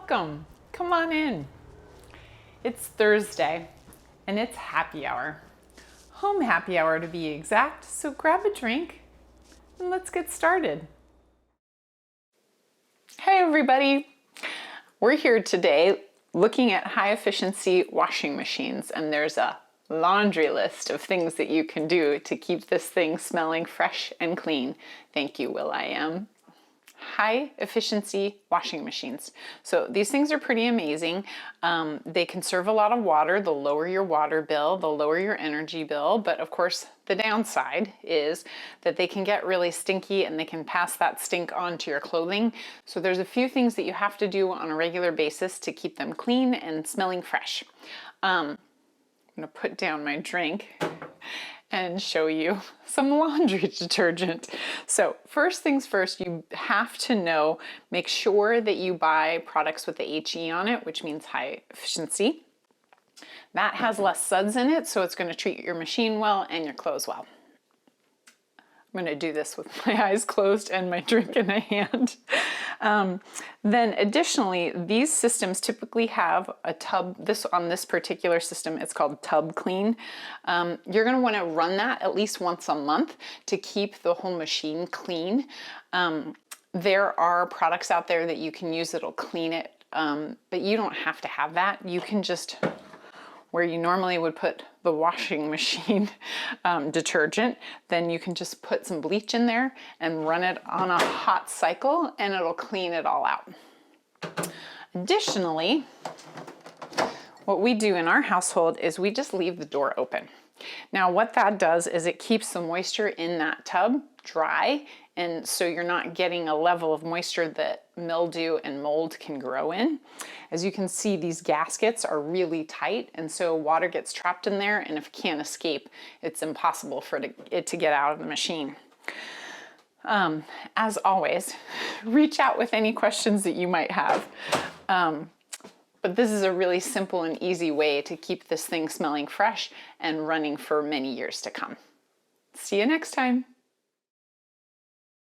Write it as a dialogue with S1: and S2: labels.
S1: Welcome. Come on in. It's Thursday and it's happy hour. Home happy hour to be exact, so grab a drink and let's get started. Hey everybody. We're here today looking at high efficiency washing machines, and there's a laundry list of things that you can do to keep this thing smelling fresh and clean. Thank you, Will.i.am. High efficiency washing machines. So these things are pretty amazing. They conserve a lot of water. They'll lower your water bill, they'll lower your energy bill, but of course the downside is that they can get really stinky and they can pass that stink on to your clothing. So there's a few things that you have to do on a regular basis to keep them clean and smelling fresh. I'm gonna put down my drink and show you some laundry detergent. So first things first, you have to make sure that you buy products with the HE on it, which means high efficiency. That has less suds in it, so it's going to treat your machine well and your clothes well. I'm going to do this with my eyes closed and my drink in my hand. Then additionally, these systems typically have a tub. On this particular system, it's called Tub Clean. You're going to want to run that at least once a month to keep the whole machine clean. There are products out there that you can use that'll clean it, but you don't have to have that. You can just, where you normally would put the washing machine detergent, then you can just put some bleach in there and run it on a hot cycle and it'll clean it all out. Additionally, what we do in our household is we just leave the door open. Now what that does is it keeps the moisture in that tub dry, and so you're not getting a level of moisture that mildew and mold can grow in. As you can see, these gaskets are really tight, and so water gets trapped in there, and if it can't escape, it's impossible for it to get out of the machine. As always, reach out with any questions that you might have. But this is a really simple and easy way to keep this thing smelling fresh and running for many years to come. See you next time.